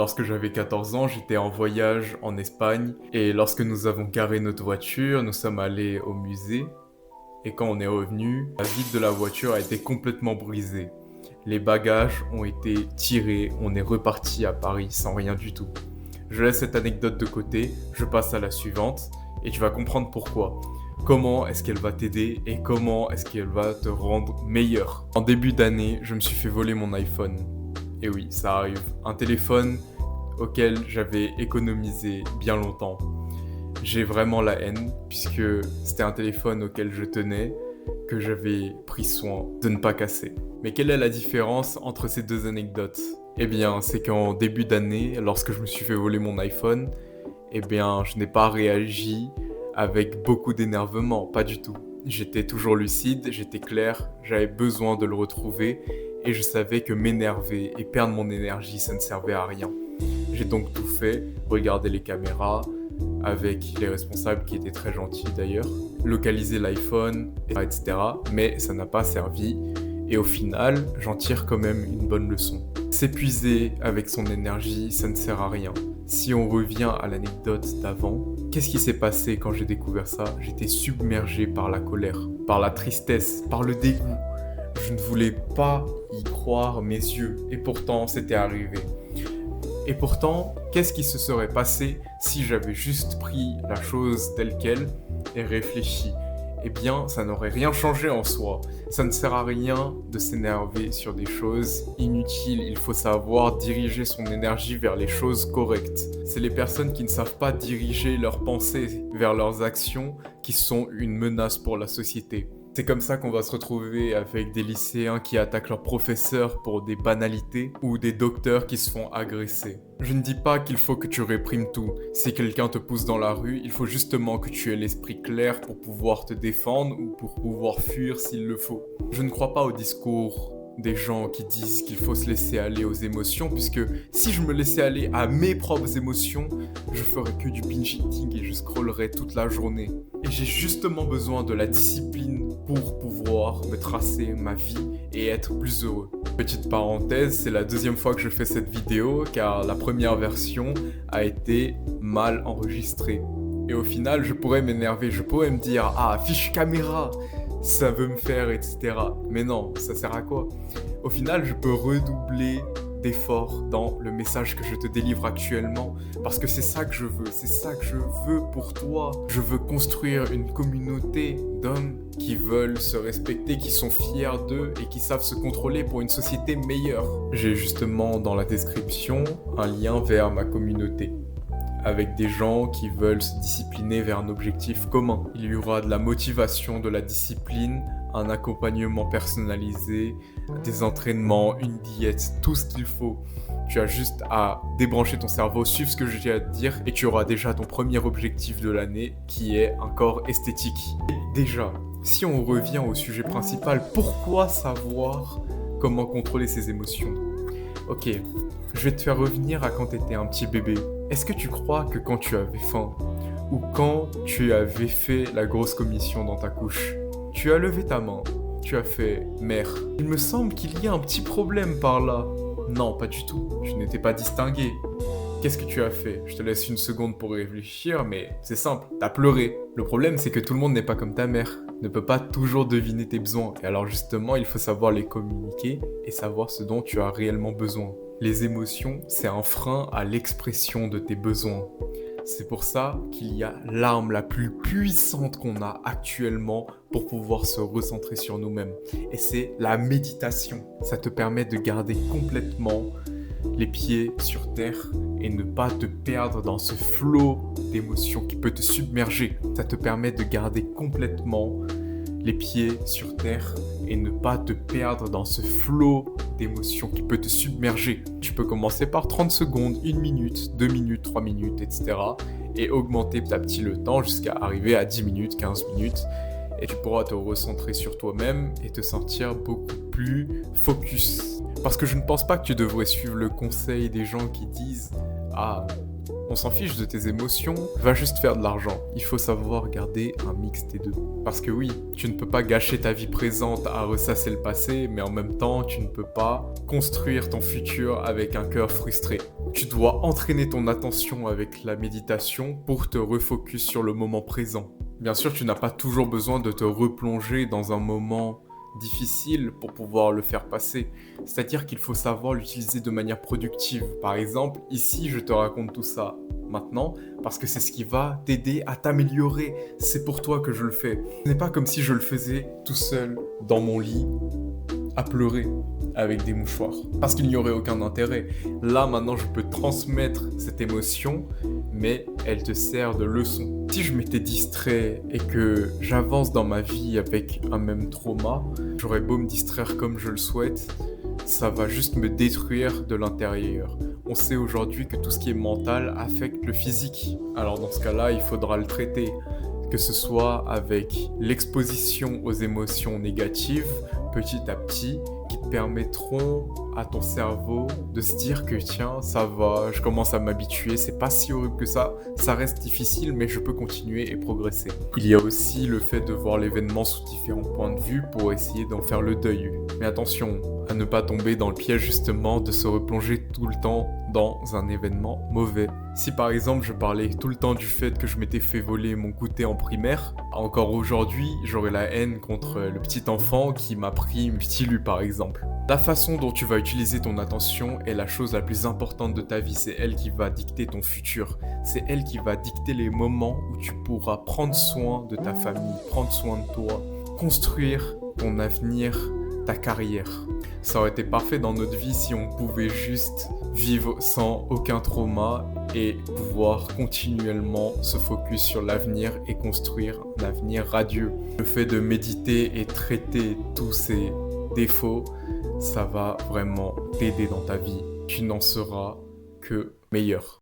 Lorsque j'avais 14 ans, j'étais en voyage en Espagne et lorsque nous avons garé notre voiture, nous sommes allés au musée et quand on est revenu, la vitre de la voiture a été complètement brisée. Les bagages ont été tirés, on est reparti à Paris sans rien du tout. Je laisse cette anecdote de côté, je passe à la suivante et tu vas comprendre pourquoi. Comment est-ce qu'elle va t'aider et comment est-ce qu'elle va te rendre meilleur. En début d'année, je me suis fait voler mon iPhone. Et oui, ça arrive. Un téléphone auquel j'avais économisé bien longtemps. J'ai vraiment la haine puisque c'était un téléphone auquel je tenais, que j'avais pris soin de ne pas casser. Mais quelle est la différence entre ces deux anecdotes? Eh bien, c'est qu'en début d'année, lorsque je me suis fait voler mon iPhone, eh bien, je n'ai pas réagi avec beaucoup d'énervement, pas du tout. J'étais toujours lucide, j'étais clair, j'avais besoin de le retrouver et je savais que m'énerver et perdre mon énergie, ça ne servait à rien. J'ai donc tout fait, regarder les caméras avec les responsables qui étaient très gentils d'ailleurs, localiser l'iPhone, etc. Mais ça n'a pas servi et au final, j'en tire quand même une bonne leçon. S'épuiser avec son énergie, ça ne sert à rien. Si on revient à l'anecdote d'avant, qu'est-ce qui s'est passé quand j'ai découvert ça? J'étais submergé par la colère, par la tristesse, par le dégoût. Je ne voulais pas y croire mes yeux et pourtant c'était arrivé. Et pourtant, qu'est-ce qui se serait passé si j'avais juste pris la chose telle qu'elle et réfléchi? Eh bien, ça n'aurait rien changé en soi. Ça ne sert à rien de s'énerver sur des choses inutiles. Il faut savoir diriger son énergie vers les choses correctes. C'est les personnes qui ne savent pas diriger leurs pensées vers leurs actions qui sont une menace pour la société. C'est comme ça qu'on va se retrouver avec des lycéens qui attaquent leurs professeurs pour des banalités ou des docteurs qui se font agresser. Je ne dis pas qu'il faut que tu réprimes tout. Si quelqu'un te pousse dans la rue, il faut justement que tu aies l'esprit clair pour pouvoir te défendre ou pour pouvoir fuir s'il le faut. Je ne crois pas au discours des gens qui disent qu'il faut se laisser aller aux émotions, puisque si je me laissais aller à mes propres émotions, je ferais que du binge eating et je scrollerais toute la journée. Et j'ai justement besoin de la discipline pour pouvoir me tracer ma vie et être plus heureux. Petite parenthèse, c'est la deuxième fois que je fais cette vidéo car la première version a été mal enregistrée. Et au final, je pourrais m'énerver, je pourrais me dire « Ah, fiche caméra !» ça veut me faire, etc. Mais non, ça sert à quoi? Au final, je peux redoubler d'efforts dans le message que je te délivre actuellement, parce que c'est ça que je veux, c'est ça que je veux pour toi. Je veux construire une communauté d'hommes qui veulent se respecter, qui sont fiers d'eux et qui savent se contrôler pour une société meilleure. J'ai justement dans la description un lien vers ma communauté, avec des gens qui veulent se discipliner vers un objectif commun. Il y aura de la motivation, de la discipline, un accompagnement personnalisé, des entraînements, une diète, tout ce qu'il faut. Tu as juste à débrancher ton cerveau, suivre ce que j'ai à te dire et tu auras déjà ton premier objectif de l'année qui est un corps esthétique. Déjà, si on revient au sujet principal, pourquoi savoir comment contrôler ses émotions? Ok, je vais te faire revenir à quand tu étais un petit bébé. Est-ce que tu crois que quand tu avais faim, ou quand tu avais fait la grosse commission dans ta couche, tu as levé ta main, tu as fait « Mère, il me semble qu'il y a un petit problème par là ». Non, pas du tout, je n'étais pas distingué. Qu'est-ce que tu as fait? Je te laisse une seconde pour réfléchir, mais c'est simple, t'as pleuré. Le problème, c'est que tout le monde n'est pas comme ta mère, ne peut pas toujours deviner tes besoins. Et alors justement, il faut savoir les communiquer et savoir ce dont tu as réellement besoin. Les émotions, c'est un frein à l'expression de tes besoins. C'est pour ça qu'il y a l'arme la plus puissante qu'on a actuellement pour pouvoir se recentrer sur nous-mêmes. Et c'est la méditation. Ça te permet de garder complètement les pieds sur terre et ne pas te perdre dans ce flot d'émotions qui peut te submerger. Ça te permet de garder complètement les pieds sur terre et ne pas te perdre dans ce flot d'émotions qui peut te submerger. Tu peux commencer par 30 secondes, 1 minute, 2 minutes, 3 minutes, etc. et augmenter petit à petit le temps jusqu'à arriver à 10 minutes, 15 minutes et tu pourras te recentrer sur toi-même et te sentir beaucoup plus focus. Parce que je ne pense pas que tu devrais suivre le conseil des gens qui disent « Ah, On s'en fiche de tes émotions, va juste faire de l'argent. Il faut savoir garder un mix des deux. Parce que oui, tu ne peux pas gâcher ta vie présente à ressasser le passé, mais en même temps, tu ne peux pas construire ton futur avec un cœur frustré. Tu dois entraîner ton attention avec la méditation pour te refocus sur le moment présent. Bien sûr, tu n'as pas toujours besoin de te replonger dans un moment difficile pour pouvoir le faire passer. C'est-à-dire qu'il faut savoir l'utiliser de manière productive. Par exemple, ici, je te raconte tout ça maintenant parce que c'est ce qui va t'aider à t'améliorer. C'est pour toi que je le fais. Ce n'est pas comme si je le faisais tout seul dans mon lit à pleurer avec des mouchoirs parce qu'il n'y aurait aucun intérêt. Là, maintenant, je peux transmettre cette émotion, mais elle te sert de leçon. Si je m'étais distrait et que j'avance dans ma vie avec un même trauma, j'aurais beau me distraire comme je le souhaite, ça va juste me détruire de l'intérieur. On sait aujourd'hui que tout ce qui est mental affecte le physique. Alors dans ce cas-là, il faudra le traiter, que ce soit avec l'exposition aux émotions négatives, petit à petit, qui te permettront à ton cerveau de se dire que tiens, ça va, je commence à m'habituer, c'est pas si horrible que ça reste difficile, mais je peux continuer et progresser. Il y a aussi le fait de voir l'événement sous différents points de vue pour essayer d'en faire le deuil. Mais attention à ne pas tomber dans le piège justement de se replonger tout le temps dans un événement mauvais. Si par exemple je parlais tout le temps du fait que je m'étais fait voler mon goûter en primaire, encore aujourd'hui j'aurais la haine contre le petit enfant qui m'a pris une petite lu par exemple. La façon dont tu vas utiliser ton attention est la chose la plus importante de ta vie, c'est elle qui va dicter ton futur, c'est elle qui va dicter les moments où tu pourras prendre soin de ta famille, prendre soin de toi, construire ton avenir, ta carrière. Ça aurait été parfait dans notre vie si on pouvait juste vivre sans aucun trauma et pouvoir continuellement se focus sur l'avenir et construire un avenir radieux. Le fait de méditer et traiter tous ces défauts, ça va vraiment t'aider dans ta vie. Tu n'en seras que meilleur.